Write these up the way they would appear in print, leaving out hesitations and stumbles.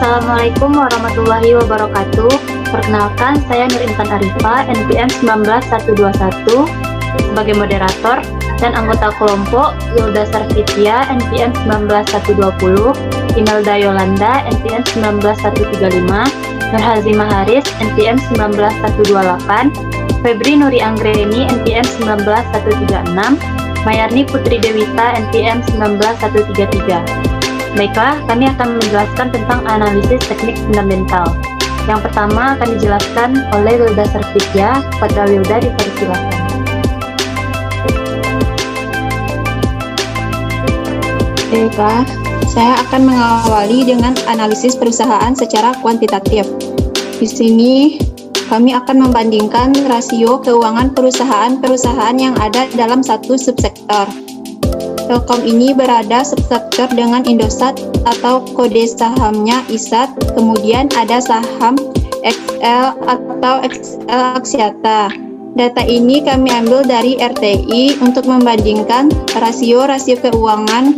Assalamualaikum warahmatullahi wabarakatuh. Perkenalkan, saya Nur Intan Arifah, NPM 19121 sebagai moderator, dan anggota kelompok Yulda Sarvitia, NPM 19120, Imelda Yolanda, NPM 19135, Nurhazimah Haris, NPM 19128, Febri Nuri Anggreni, NPM 19136, Mayarni Putri Dewita, NPM 19133. Baiklah, kami akan menjelaskan tentang analisis teknik fundamental. Yang pertama akan dijelaskan oleh Wilda Sarvitia. Kepada Wilda dipersilakan. Baiklah, saya akan mengawali dengan analisis perusahaan secara kuantitatif. Di sini kami akan membandingkan rasio keuangan perusahaan-perusahaan yang ada dalam satu subsektor. Telkom ini berada subsektor dengan Indosat atau kode sahamnya ISAT, kemudian ada saham XL atau XL Axiata. Data ini kami ambil dari RTI untuk membandingkan rasio-rasio keuangan.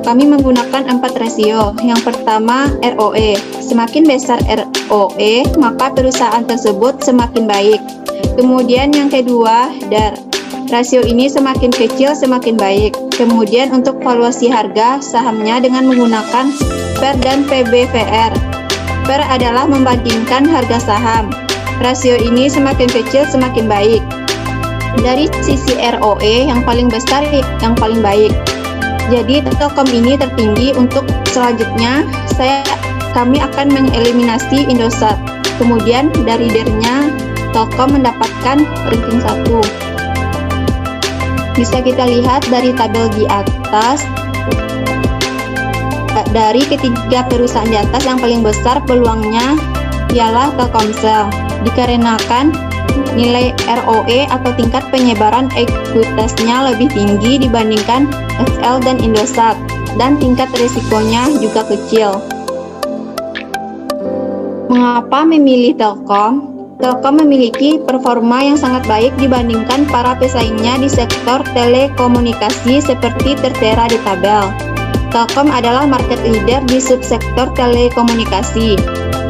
Kami menggunakan 4 rasio. Yang pertama ROE. Semakin besar ROE, maka perusahaan tersebut semakin baik. Kemudian yang kedua DAR. Rasio ini semakin kecil semakin baik. Kemudian untuk valuasi harga sahamnya dengan menggunakan PER dan PBVR. PER adalah membandingkan harga saham. Rasio ini semakin kecil semakin baik. Dari sisi ROE yang paling besar yang paling baik. Jadi Telkom ini tertinggi. Untuk selanjutnya kami akan mengeliminasi Indosat. Kemudian dari DER-nya Telkom mendapatkan ranking 1. Bisa kita lihat dari tabel di atas. Dari ketiga perusahaan di atas yang paling besar peluangnya ialah Telkomsel, dikarenakan nilai ROE atau tingkat penyebaran ekuitasnya lebih tinggi dibandingkan XL dan Indosat, dan tingkat risikonya juga kecil. Mengapa memilih Telkom? Telkom memiliki performa yang sangat baik dibandingkan para pesaingnya di sektor telekomunikasi seperti tertera di tabel. Telkom adalah market leader di subsektor telekomunikasi.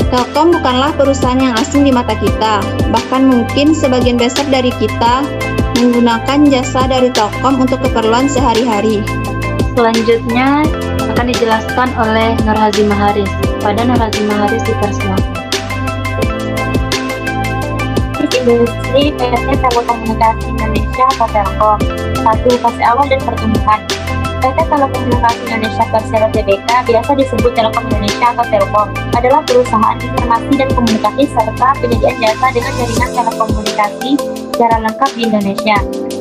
Telkom bukanlah perusahaan yang asing di mata kita, bahkan mungkin sebagian besar dari kita menggunakan jasa dari Telkom untuk keperluan sehari-hari. Selanjutnya akan dijelaskan oleh Nurhazimah Haris. Pada Nurhazimah Haris dipersilakan. Industri PT Telekomunikasi Indonesia atau Telkom. 1. Fase awal dan pertumbuhan. PT Telekomunikasi Indonesia Persero Tbk, biasa disebut Telkom Indonesia atau Telkom, adalah perusahaan informasi dan komunikasi serta penyediaan jasa dengan jaringan telekomunikasi secara lengkap di Indonesia.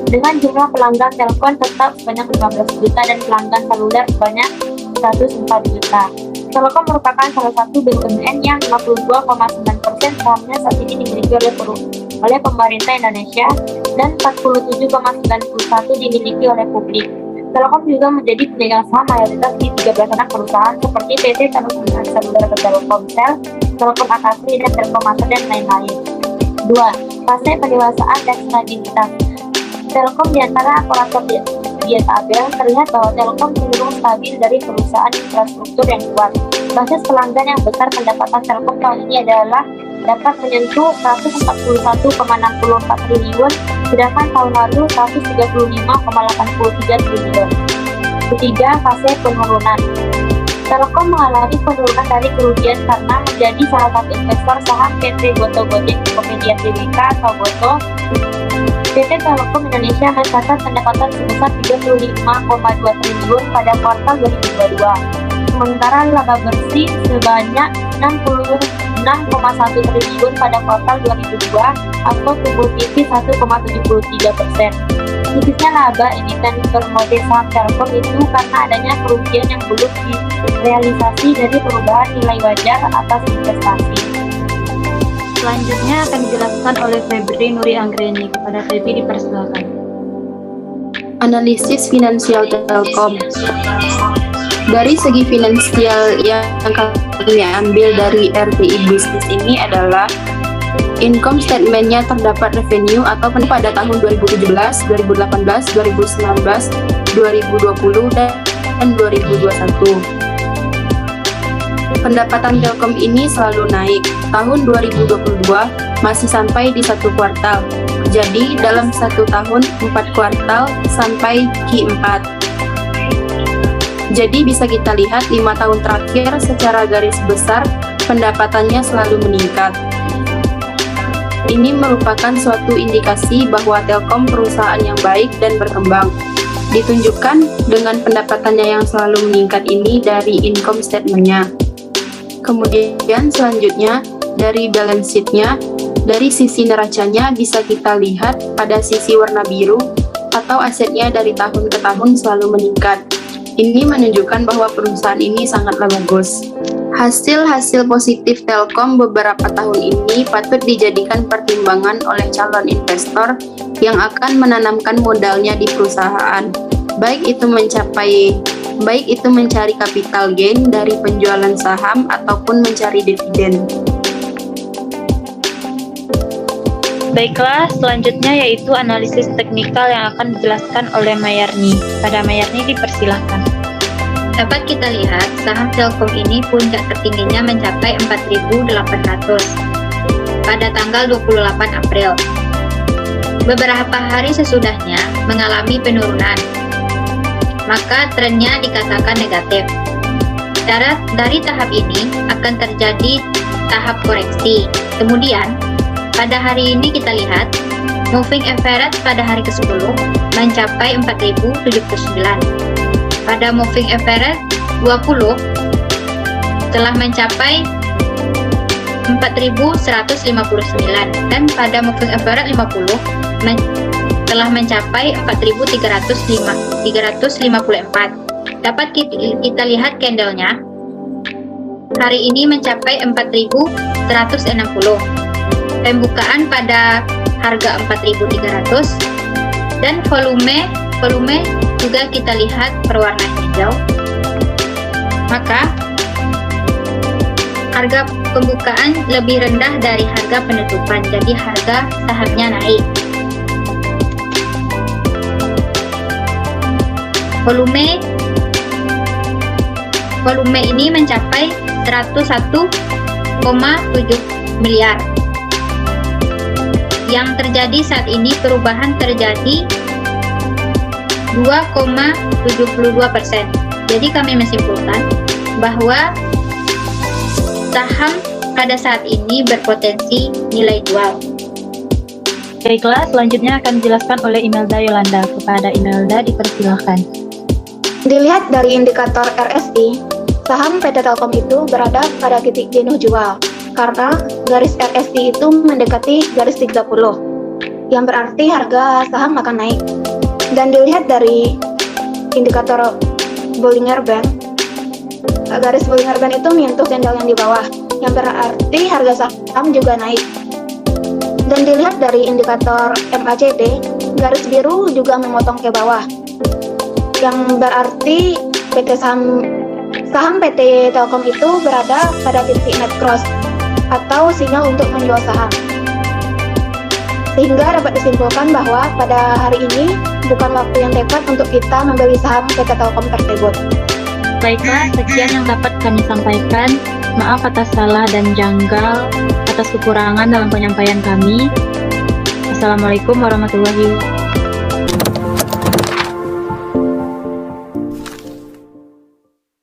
Dengan jumlah pelanggan telepon tetap sebanyak 15 juta dan pelanggan seluler sebanyak 104 juta. Telkom merupakan salah satu BUMN yang 52,9% sahamnya saat ini dimiliki oleh pemerintah Indonesia dan 47,91% dimiliki oleh publik. Telkom juga menjadi pemegang saham mayoritas di 13 anak perusahaan seperti PT Telekomunikasi Seluler atau Telkomsel, Telkom Akasri, dan Telkomasa, dan lain-lain. 2. Fase pendewasaan dan stabilitas. Telkom di antara operator di tabel terlihat bahwa Telkom cenderung stabil dari perusahaan infrastruktur yang kuat. Basis pelanggan yang besar pendapatan Telkom tahun ini adalah dapat menyentuh 141,64 triliun, sedangkan tahun lalu 135,83 triliun. Ketiga, fase penurunan. Telkom mengalami penurunan dari kerugian karena menjadi salah satu investor saham PT Goto Gojek Tokopedia Tbk atau Goto. PT Telekom Indonesia mencatat pendapatan sebesar 35,2 triliun pada kuartal 2022. Sementara laba bersih sebanyak 66,1 triliun pada kuartal 2002 atau tumbuh tipis 1,73%. Tipisnya laba emiten bermodel saham Telkom itu karena adanya kerugian yang belum direalisasi dari perubahan nilai wajar atas investasi. Selanjutnya akan dijelaskan oleh Febri Nuri Anggreni. Kepada Febri dipersilakan. Analisis finansial Telkom. Dari segi finansial yang kami ambil dari RTI Bisnis ini adalah income statement-nya terdapat revenue atau pada tahun 2017, 2018, 2019, 2020, dan 2021. Pendapatan Telkom ini selalu naik. Tahun 2022 masih sampai di 1 kuartal. Jadi dalam 1 tahun 4 kuartal sampai Q4. Jadi bisa kita lihat 5 tahun terakhir secara garis besar pendapatannya selalu meningkat. Ini merupakan suatu indikasi bahwa Telkom perusahaan yang baik dan berkembang. Ditunjukkan dengan pendapatannya yang selalu meningkat ini dari income statement-nya. Kemudian selanjutnya dari balance sheet-nya, dari sisi neracanya bisa kita lihat pada sisi warna biru atau asetnya dari tahun ke tahun selalu meningkat. Ini menunjukkan bahwa perusahaan ini sangatlah bagus. Hasil-hasil positif Telkom beberapa tahun ini patut dijadikan pertimbangan oleh calon investor yang akan menanamkan modalnya di perusahaan, baik itu mencari capital gain dari penjualan saham ataupun mencari dividen. Baiklah, selanjutnya yaitu analisis teknikal yang akan dijelaskan oleh Mayarni. Pada Mayarni dipersilahkan. Dapat kita lihat, saham Telkom ini puncak tertingginya mencapai 4.800 pada tanggal 28 April. Beberapa hari sesudahnya mengalami penurunan, maka trennya dikatakan negatif. Dari tahap ini akan terjadi tahap koreksi. Kemudian, pada hari ini kita lihat, moving average pada hari ke-10 mencapai 4.079. Pada moving average 20 telah mencapai 4.159 dan pada moving average 50 telah mencapai 4.354. Dapat kita lihat candlenya hari ini mencapai 4.160. Pembukaan pada harga 4.300 dan volume juga kita lihat berwarna hijau. Maka harga pembukaan lebih rendah dari harga penutupan, jadi harga sahamnya naik. Volume ini mencapai 101,7 miliar. Yang terjadi saat ini perubahan terjadi 2,72%. Jadi kami menyimpulkan bahwa saham pada saat ini berpotensi nilai jual. Baiklah, selanjutnya akan dijelaskan oleh Imelda Yolanda. Kepada Imelda dipersilahkan. Dilihat dari indikator RSI, saham PT Telkom itu berada pada titik jenuh jual karena garis RSI itu mendekati garis 30, yang berarti harga saham akan naik. Dan dilihat dari indikator Bollinger Band, garis Bollinger Band itu menyentuh candle yang di bawah, yang berarti harga saham juga naik. Dan dilihat dari indikator MACD, garis biru juga memotong ke bawah, yang berarti saham PT Telkom itu berada pada titik net cross atau sinyal untuk menjual saham. Sehingga dapat disimpulkan bahwa pada hari ini bukan waktu yang tepat untuk kita membeli saham PT Telkom tersebut. Baiklah, sekian yang dapat kami sampaikan. Maaf atas salah dan janggal, atas kekurangan dalam penyampaian kami. Assalamualaikum warahmatullahi wabarakatuh.